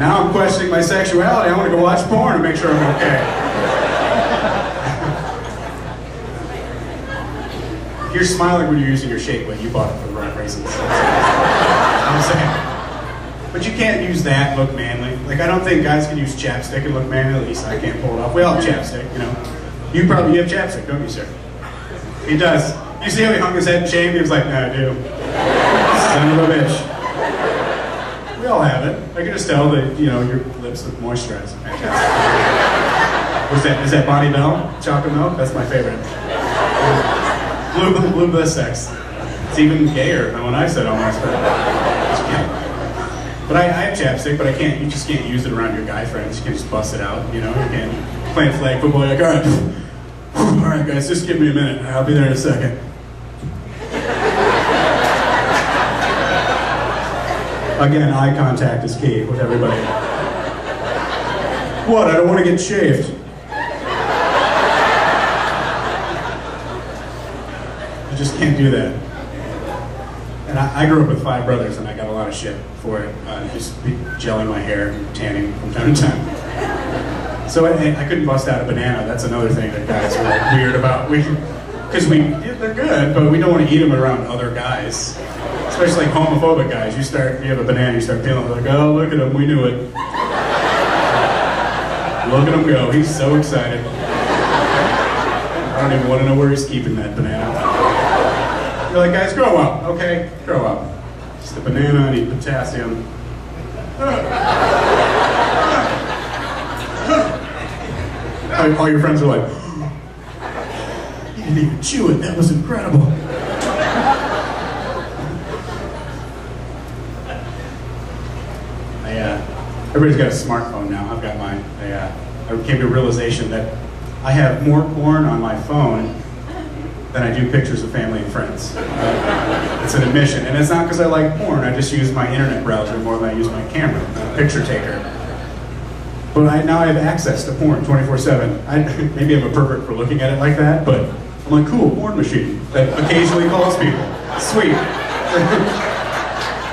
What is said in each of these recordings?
Now I'm questioning my sexuality. I want to go watch porn and make sure I'm okay. If you're smiling when you're using your shake weight, you bought it for the right reasons. I'm saying. But you can't use that and look manly. Like, I don't think guys can use chapstick and look manly. At least I can't pull it off. We all have chapstick, you know. You have chapstick, don't you, sir? He does. You see how he hung his head and shaved? He was like, nah, I do. Son of a bitch. We all have it. I can just tell that, you know, your lips look moisturized. Fantastic. Is that Bonnie Bell? Chocolate milk? That's my favorite. Blue bliss sex. It's even gayer than when I said almost. But I have chapstick, but you just can't use it around your guy friends. You can just bust it out, you know. You can't play flag football, you're like, all right guys, just give me a minute. I'll be there in a second. Again, eye contact is key with everybody. What, I don't want to get shaved. You just can't do that. And I grew up with 5 brothers, and I got a lot of shit for it. Just gelling my hair and tanning from time to time. So I couldn't bust out a banana. That's another thing that guys are like weird about. Because they're good, but we don't want to eat them around other guys. Especially like homophobic guys. You have a banana, you start peeling, like, oh, look at him, we knew it. Look at him go, he's so excited. I don't even want to know where he's keeping that banana. You're like, guys, grow up, okay? Grow up. Just a banana, I need potassium. All your friends are like, you didn't even chew it, that was incredible. Everybody's got a smartphone now. I've got mine. I came to a realization that I have more porn on my phone than I do pictures of family and friends. It's an admission, and it's not because I like porn. I just use my internet browser more than I use my camera, picture taker. But now I have access to porn 24/7. Maybe I'm a pervert for looking at it like that, but I'm like, cool, porn machine that occasionally calls people. Sweet.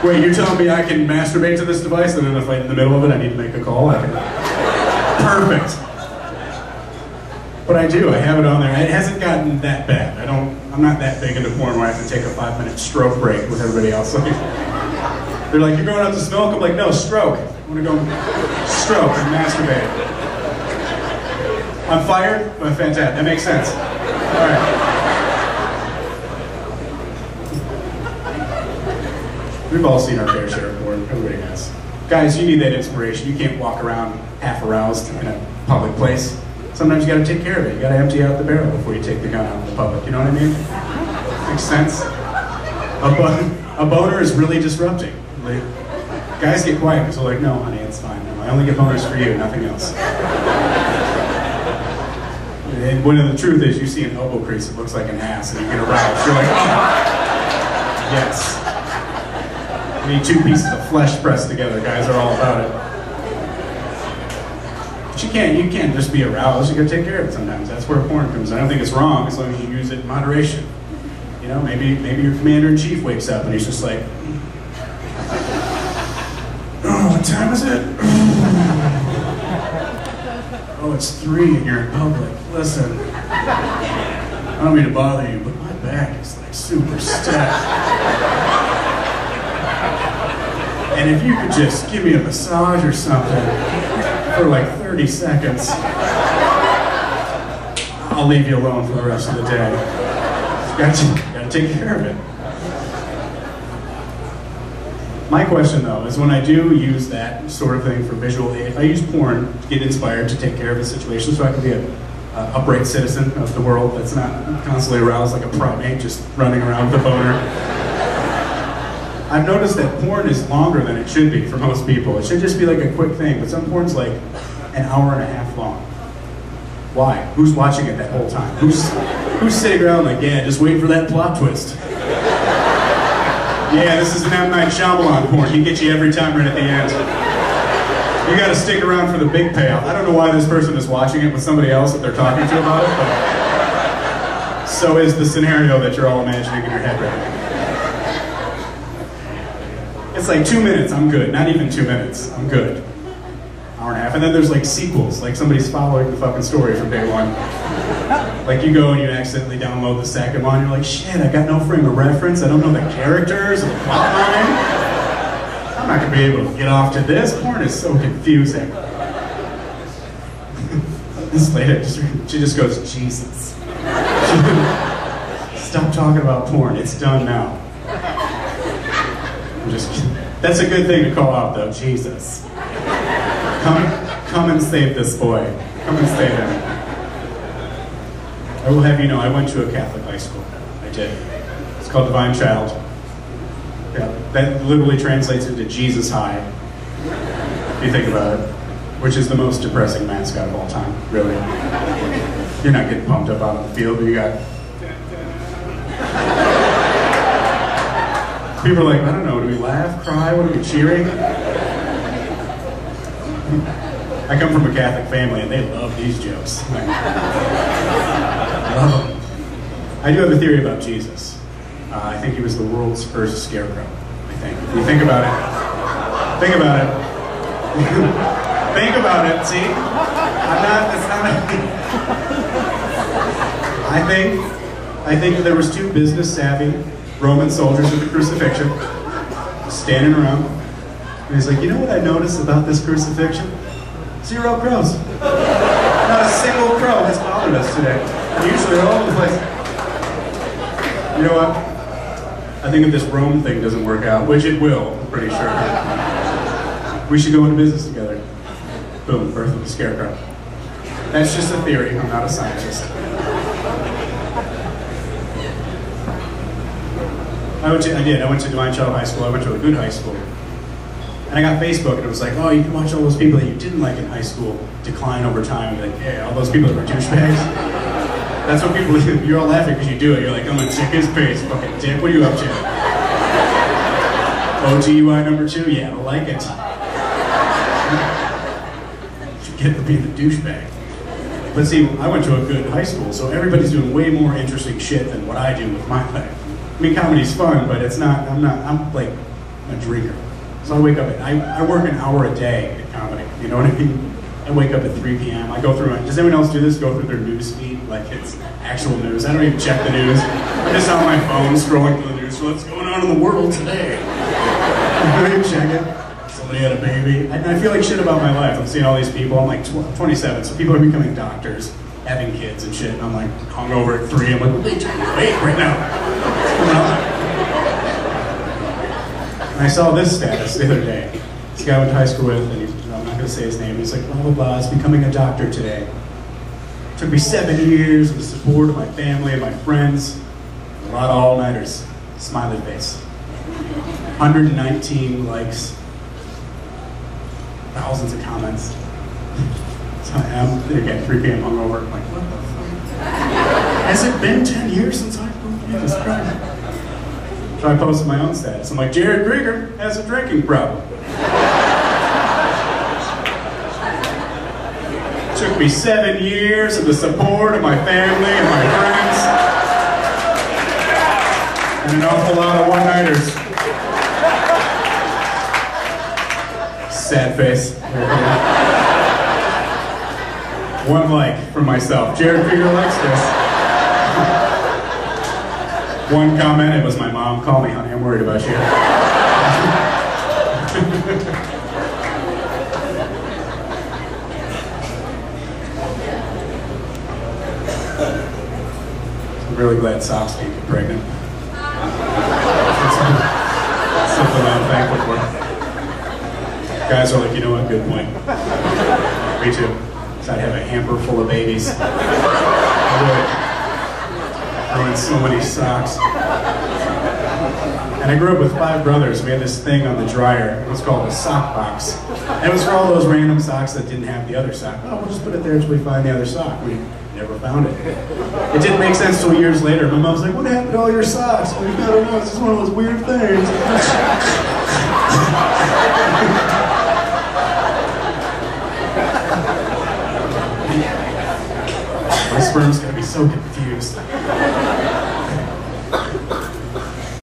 Wait, you're telling me I can masturbate to this device, and then if I'm in the middle of it, I need to make a call? Perfect. But I do, I have it on there. It hasn't gotten that bad. I'm not that big into porn where I have to take a 5-minute stroke break with everybody else. They're like, you're going out to smoke? I'm like, no, stroke. I want to go stroke and masturbate. I'm fired? Well, fantastic, that makes sense. All right. We've all seen our fair share of porn, everybody has. Guys, you need that inspiration. You can't walk around half aroused in a public place. Sometimes you gotta take care of it. You gotta empty out the barrel before you take the gun out in the public, you know what I mean? Makes sense? A boner is really disrupting. Like, guys get quiet because they're like, no honey, it's fine. No, I only get boners for you, nothing else. And one of the truth is, you see an elbow crease that looks like an ass and you get aroused. You're like, oh, yes. You need 2 pieces of flesh pressed together. Guys are all about it. But you can't just be aroused. You gotta take care of it sometimes. That's where porn comes in. I don't think it's wrong as long as you use it in moderation. You know, maybe your commander-in-chief wakes up and he's just like, oh, what time is it? Oh, it's 3 and you're in public. Listen, I don't mean to bother you, but my back is like super stiff. And if you could just give me a massage or something for like 30 seconds, I'll leave you alone for the rest of the day. You gotta take care of it. My question though is, when I do use that sort of thing for visual aid, I use porn to get inspired to take care of a situation so I can be an upright citizen of the world that's not constantly aroused like a primate just running around with a boner. I've noticed that porn is longer than it should be for most people. It should just be like a quick thing, but some porn's like an hour and a half long. Why? Who's watching it that whole time? Who's sitting around like, yeah, just wait for that plot twist. Yeah, this is an M. Night Shyamalan porn. He gets you every time right at the end. You gotta stick around for the big payoff. I don't know why this person is watching it with somebody else that they're talking to about it, but so is the scenario that you're all imagining in your head right now. It's like 2 minutes, I'm good. Not even 2 minutes, I'm good. hour and a half. And then there's like sequels, like somebody's following the fucking story from day one. Like you go and you accidentally download the second one, you're like, shit, I got no frame of reference, I don't know the characters or the plot line. I'm not gonna be able to get off to this. Porn is so confusing. This lady, she just goes, Jesus. Stop talking about porn, it's done now. I'm just kidding. That's a good thing to call out though, Jesus. Come and save this boy. Come and save him. I will have you know, I went to a Catholic high school. I did. It's called Divine Child. Yeah, that literally translates into Jesus High, if you think about it. Which is the most depressing mascot of all time, really. You're not getting pumped up out on the field, but you got... People are like, I don't know, do we laugh, cry, what are we cheering? I come from a Catholic family and they love these jokes. I do have a theory about Jesus. I think he was the world's first scarecrow, I think. If you think about it, think about it. Think about it, see? It's not I think there was two business-savvy Roman soldiers at the crucifixion, standing around, and he's like, you know what I noticed about this crucifixion? 0 crows. Not a single crow has bothered us today. Usually they're all over the place. You know what? I think if this Rome thing doesn't work out, which it will, I'm pretty sure, we should go into business together. Boom, birth of the scarecrow. That's just a theory, I'm not a scientist. I went to Divine Child High School, I went to a good high school. And I got Facebook and it was like, oh, you can watch all those people that you didn't like in high school decline over time. And like, yeah, all those people that were douchebags. That's what people, you're all laughing because you do it. You're like, I'm gonna check his page, fucking dick, what are you up to? OTUI number 2? Yeah, I like it. Get to be the douchebag. But see, I went to a good high school, so everybody's doing way more interesting shit than what I do with my life. I mean, comedy's fun, but it's not, I'm like a drinker. So I wake up I work an hour a day at comedy, you know what I mean? I wake up at 3 p.m., I go through it. Does anyone else do this? Go through their news feed, like it's actual news. I don't even check the news. I'm just on my phone scrolling through the news, so what's going on in the world today? I don't even check it. Somebody had a baby. And I feel like shit about my life. I'm seeing all these people. I'm like 27, so people are becoming doctors, having kids and shit. And I'm like hungover at 3. I'm like, what are they trying to wait right now? What's going on? And I saw this status the other day. This guy I went to high school with, and I'm not going to say his name. He's like, blah, blah, blah. He's becoming a doctor today. It took me 7 years with the support of my family and my friends. A lot of all-nighters. Smiley face. 119 likes. Thousands of comments. So I'm again 3 p.m. hungover. I'm like, what the fuck? Has it been 10 years since I broke Jesus Christ? So I posted my own status. I'm like, Jared Grieger has a drinking problem. It took me 7 years of the support of my family and my friends, and an awful lot of one-nighters. Sad face. One like from myself. Jared Krieger likes this. One comment, it was my mom. Call me, honey, I'm worried about you. I'm really glad socks can't get pregnant. Something I'm thankful for. Guys are like, you know what, good point. Me too. So I'd have a hamper full of babies. I would. Ruined so many socks. And I grew up with 5 brothers. We had this thing on the dryer. It was called a sock box. And it was for all those random socks that didn't have the other sock. Oh, we'll just put it there until we find the other sock. We never found it. It didn't make sense till years later. My mom was like, what happened to all your socks? I don't know, it's just one of those weird things. My sperms